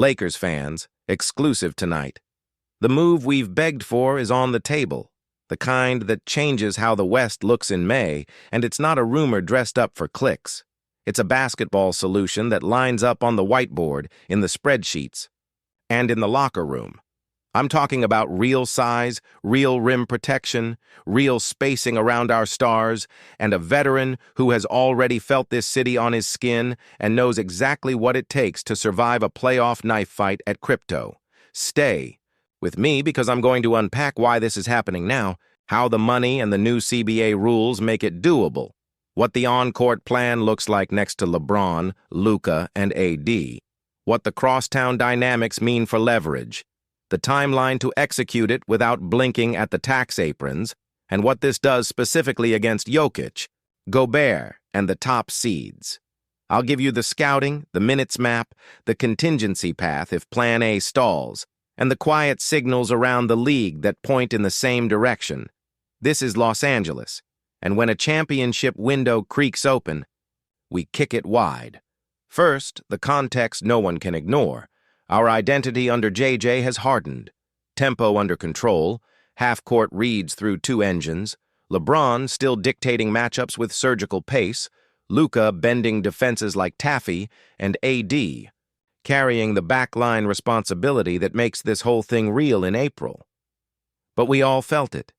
Lakers fans, exclusive tonight. The move we've begged for is on the table, the kind that changes how the West looks in May, and it's not a rumor dressed up for clicks. It's a basketball solution that lines up on the whiteboard, in the spreadsheets, and in the locker room. I'm talking about real size, real rim protection, real spacing around our stars, and a veteran who has already felt this city on his skin and knows exactly what it takes to survive a playoff knife fight at Crypto. Stay with me because I'm going to unpack why this is happening now, how the money and the new CBA rules make it doable, what the on-court plan looks like next to LeBron, Luka, and AD, what the crosstown dynamics mean for leverage, the timeline to execute it without blinking at the tax aprons, and what this does specifically against Jokic, Gobert, and the top seeds. I'll give you the scouting, the minutes map, the contingency path if Plan A stalls, and the quiet signals around the league that point in the same direction. This is Los Angeles, and when a championship window creaks open, we kick it wide. First, the context no one can ignore. Our identity under JJ has hardened. Tempo under control, half-court reads through two engines, LeBron still dictating matchups with surgical pace, Luka bending defenses like taffy, and AD carrying the backline responsibility that makes this whole thing real in April. But we all felt it.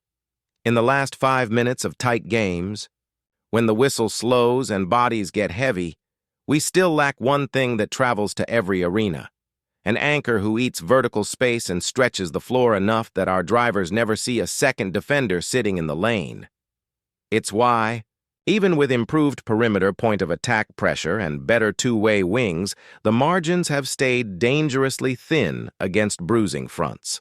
In the last 5 minutes of tight games, when the whistle slows and bodies get heavy, we still lack one thing that travels to every arena. An anchor who eats vertical space and stretches the floor enough that our drivers never see a second defender sitting in the lane. It's why, even with improved perimeter point of attack pressure and better two-way wings, the margins have stayed dangerously thin against bruising fronts.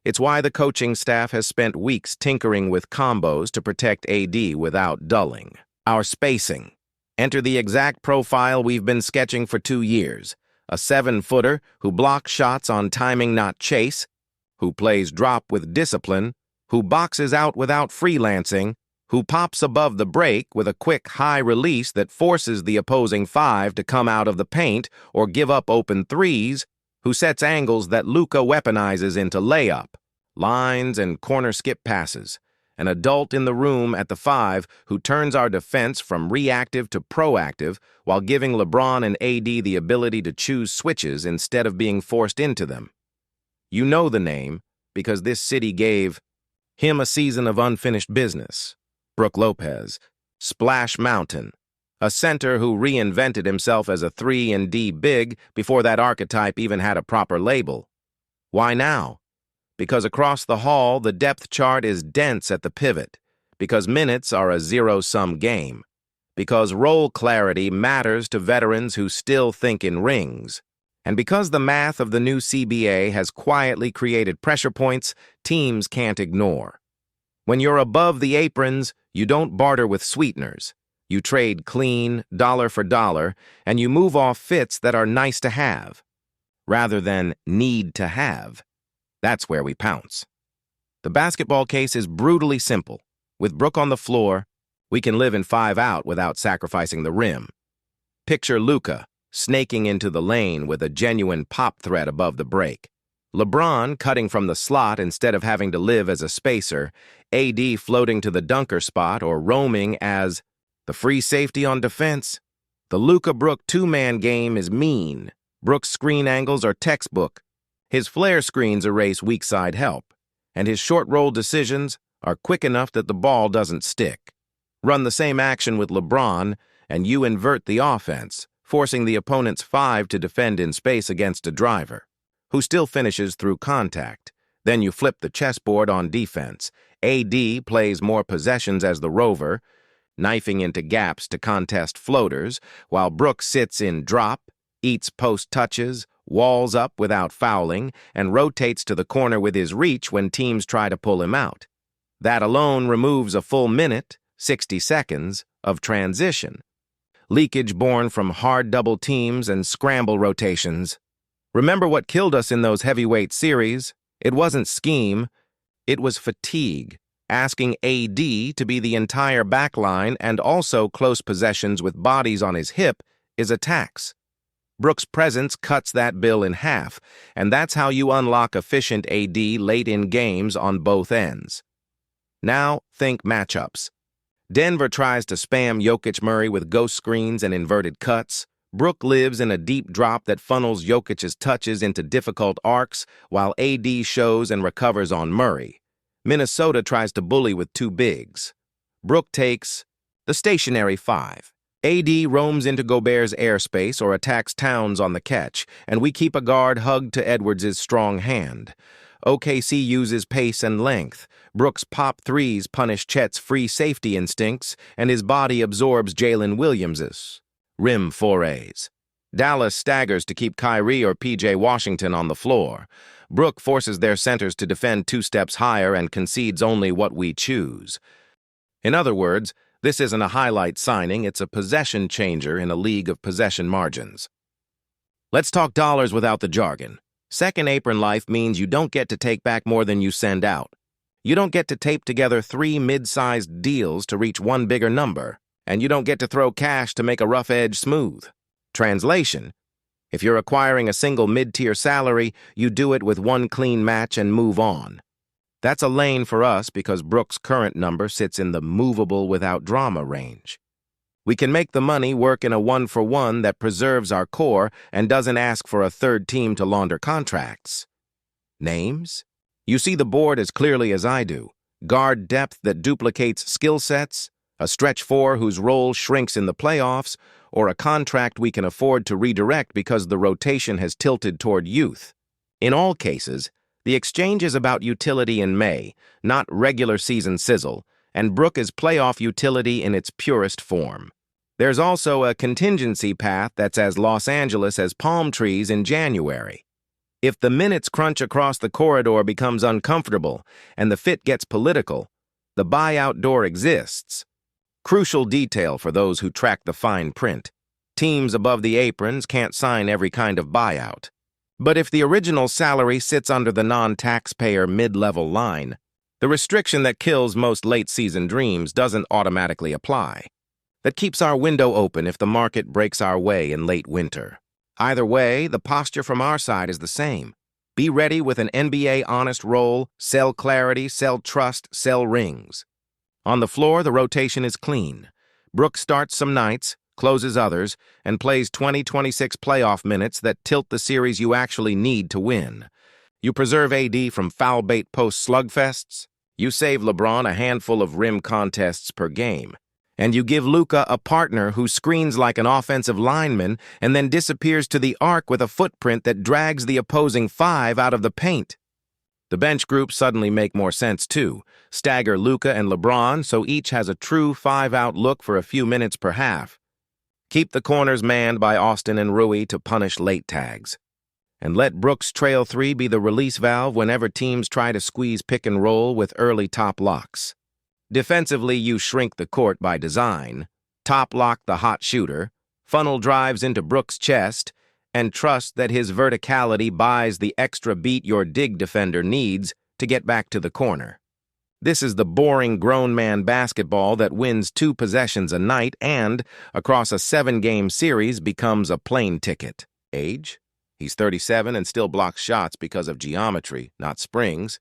It's why the coaching staff has spent weeks tinkering with combos to protect AD without dulling. Our spacing. Enter the exact profile we've been sketching for 2 years. A 7-footer who blocks shots on timing not chase, who plays drop with discipline, who boxes out without freelancing, who pops above the break with a quick high release that forces the opposing 5 to come out of the paint or give up open threes, who sets angles that Luka weaponizes into layup, lines and corner skip passes. An adult in the room at the 5 who turns our defense from reactive to proactive while giving LeBron and AD the ability to choose switches instead of being forced into them. You know the name because this city gave him a season of unfinished business. Brook Lopez, Splash Mountain, a center who reinvented himself as a 3-and-D big before that archetype even had a proper label. Why now? Because across the hall, the depth chart is dense at the pivot, because minutes are a zero-sum game, because role clarity matters to veterans who still think in rings, and because the math of the new CBA has quietly created pressure points teams can't ignore. When you're above the aprons, you don't barter with sweeteners. You trade clean, dollar for dollar, and you move off fits that are nice to have, rather than need to have. That's where we pounce. The basketball case is brutally simple. With Brook on the floor, we can live in 5 out without sacrificing the rim. Picture Luka snaking into the lane with a genuine pop threat above the break. LeBron cutting from the slot instead of having to live as a spacer, AD floating to the dunker spot or roaming as the free safety on defense. The Luka-Brook two-man game is mean. Brook's screen angles are textbook. His flare screens erase weak side help, and his short roll decisions are quick enough that the ball doesn't stick. Run the same action with LeBron, and you invert the offense, forcing the opponent's 5 to defend in space against a driver, who still finishes through contact. Then you flip the chessboard on defense. AD plays more possessions as the rover, knifing into gaps to contest floaters, while Brook sits in drop, eats post touches, walls up without fouling, and rotates to the corner with his reach when teams try to pull him out. That alone removes a full minute, 60 seconds, of transition. Leakage born from hard double teams and scramble rotations. Remember what killed us in those heavyweight series? It wasn't scheme, it was fatigue. Asking AD to be the entire backline and also close possessions with bodies on his hip is a tax. Brook's presence cuts that bill in half, and that's how you unlock efficient AD late in games on both ends. Now, think matchups. Denver tries to spam Jokic Murray with ghost screens and inverted cuts. Brook lives in a deep drop that funnels Jokic's touches into difficult arcs, while AD shows and recovers on Murray. Minnesota tries to bully with two bigs. Brook takes the stationary five. AD roams into Gobert's airspace or attacks Towns on the catch, and we keep a guard hugged to Edwards' strong hand. OKC uses pace and length. Brook's pop threes punish Chet's free safety instincts, and his body absorbs Jalen Williams's rim forays. Dallas staggers to keep Kyrie or PJ Washington on the floor. Brook forces their centers to defend 2 steps higher and concedes only what we choose. In other words, this isn't a highlight signing, it's a possession changer in a league of possession margins. Let's talk dollars without the jargon. Second apron life means you don't get to take back more than you send out. You don't get to tape together 3 mid-sized deals to reach one bigger number, and you don't get to throw cash to make a rough edge smooth. Translation: if you're acquiring a single mid-tier salary, you do it with one clean match and move on. That's a lane for us because Brook's current number sits in the movable without drama range. We can make the money work in a 1-for-1 that preserves our core and doesn't ask for a third team to launder contracts. Names? You see the board as clearly as I do. Guard depth that duplicates skill sets, a stretch 4 whose role shrinks in the playoffs, or a contract we can afford to redirect because the rotation has tilted toward youth. In all cases, the exchange is about utility in May, not regular season sizzle, and Brook is playoff utility in its purest form. There's also a contingency path that's as Los Angeles as palm trees in January. If the minutes crunch across the corridor becomes uncomfortable and the fit gets political, the buyout door exists. Crucial detail for those who track the fine print. Teams above the aprons can't sign every kind of buyout. But if the original salary sits under the non-taxpayer mid-level line, the restriction that kills most late-season dreams doesn't automatically apply. That keeps our window open if the market breaks our way in late winter. Either way, the posture from our side is the same. Be ready with an NBA honest roll, sell clarity, sell trust, sell rings. On the floor, the rotation is clean. Brook starts some nights, closes others, and plays 20-26 playoff minutes that tilt the series you actually need to win. You preserve AD from foul-bait post slugfests. You save LeBron a handful of rim contests per game. And you give Luka a partner who screens like an offensive lineman and then disappears to the arc with a footprint that drags the opposing 5 out of the paint. The bench groups suddenly make more sense, too. Stagger Luka and LeBron so each has a true 5-out look for a few minutes per half. Keep the corners manned by Austin and Rui to punish late tags. And let Brook's trail 3 be the release valve whenever teams try to squeeze pick and roll with early top locks. Defensively, you shrink the court by design, top lock the hot shooter, funnel drives into Brook's chest, and trust that his verticality buys the extra beat your dig defender needs to get back to the corner. This is the boring grown man basketball that wins 2 possessions a night and, across a 7-game series, becomes a plane ticket. Age? He's 37 and still blocks shots because of geometry, not springs.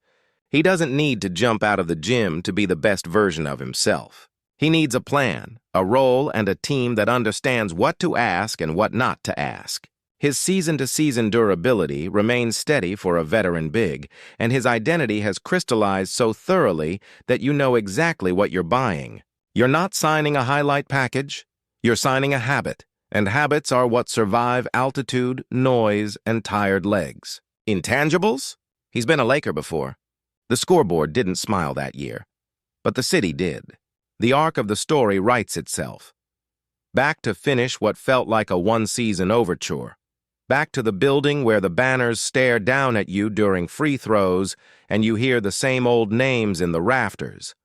He doesn't need to jump out of the gym to be the best version of himself. He needs a plan, a role, and a team that understands what to ask and what not to ask. His season-to-season durability remains steady for a veteran big, and his identity has crystallized so thoroughly that you know exactly what you're buying. You're not signing a highlight package, you're signing a habit, and habits are what survive altitude, noise, and tired legs. Intangibles? He's been a Laker before. The scoreboard didn't smile that year, but the city did. The arc of the story writes itself. Back to finish what felt like a one-season overture. Back to the building where the banners stare down at you during free throws and you hear the same old names in the rafters.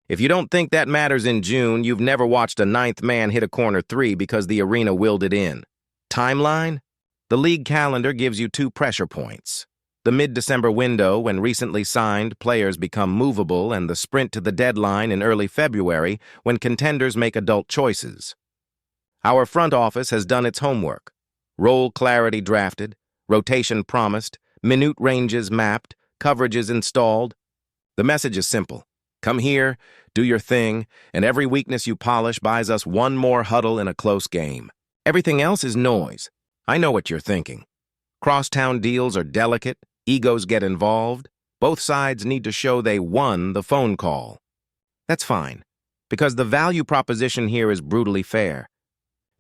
If you don't think that matters in June, you've never watched a 9th man hit a corner 3 because the arena willed it in. Timeline? The league calendar gives you 2 pressure points. The mid-December window when recently signed players become movable and the sprint to the deadline in early February when contenders make adult choices. Our front office has done its homework. Role clarity drafted, rotation promised, minute ranges mapped, coverages installed. The message is simple. Come here, do your thing, and every weakness you polish buys us one more huddle in a close game. Everything else is noise. I know what you're thinking. Crosstown deals are delicate, egos get involved. Both sides need to show they won the phone call. That's fine, because the value proposition here is brutally fair.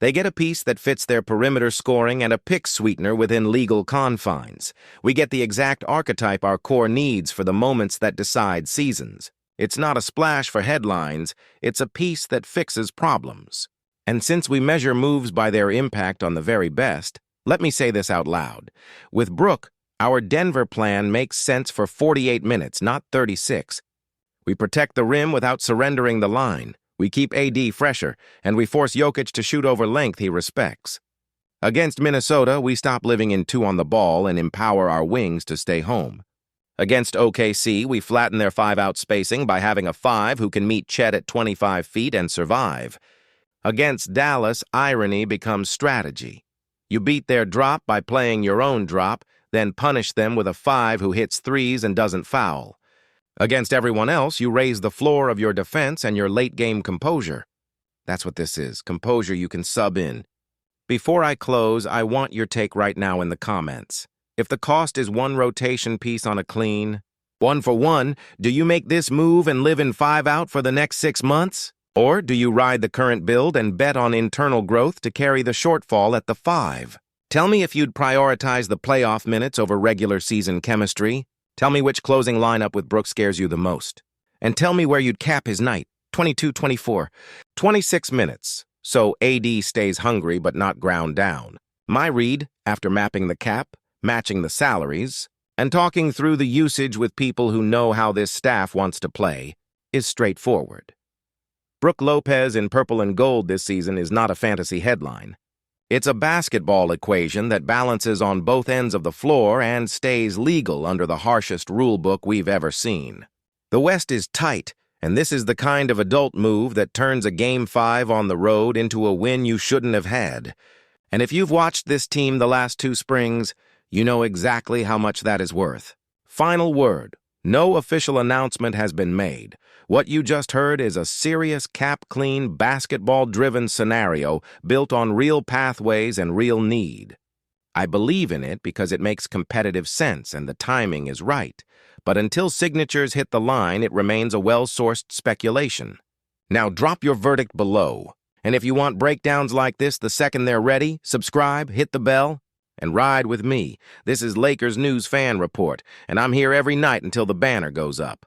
They get a piece that fits their perimeter scoring and a pick sweetener within legal confines. We get the exact archetype our core needs for the moments that decide seasons. It's not a splash for headlines, it's a piece that fixes problems. And since we measure moves by their impact on the very best, let me say this out loud. With Brook, our Denver plan makes sense for 48 minutes, not 36. We protect the rim without surrendering the line. We keep AD fresher, and we force Jokic to shoot over length he respects. Against Minnesota, we stop living in two on the ball and empower our wings to stay home. Against OKC, we flatten their five-out spacing by having a five who can meet Chet at 25 feet and survive. Against Dallas, irony becomes strategy. You beat their drop by playing your own drop, then punish them with a five who hits threes and doesn't foul. Against everyone else, you raise the floor of your defense and your late-game composure. That's what this is, composure you can sub in. Before I close, I want your take right now in the comments. If the cost is one rotation piece on a clean, 1-for-1, do you make this move and live in 5-out for the next 6 months? Or do you ride the current build and bet on internal growth to carry the shortfall at the 5? Tell me if you'd prioritize the playoff minutes over regular season chemistry. Tell me which closing lineup with Brook scares you the most. And tell me where you'd cap his night. 22-24. 26 minutes. So AD stays hungry but not ground down. My read, after mapping the cap, matching the salaries, and talking through the usage with people who know how this staff wants to play, is straightforward. Brook Lopez in purple and gold this season is not a fantasy headline. It's a basketball equation that balances on both ends of the floor and stays legal under the harshest rule book we've ever seen. The West is tight, and this is the kind of adult move that turns a Game 5 on the road into a win you shouldn't have had. And if you've watched this team the last 2 springs, you know exactly how much that is worth. Final word. No official announcement has been made. What you just heard is a serious cap-clean, basketball-driven scenario built on real pathways and real need. I believe in it because it makes competitive sense and the timing is right. But until signatures hit the line, it remains a well-sourced speculation. Now drop your verdict below. And if you want breakdowns like this the second they're ready, subscribe, hit the bell, and ride with me. This is Lakers News Fan Report, and I'm here every night until the banner goes up.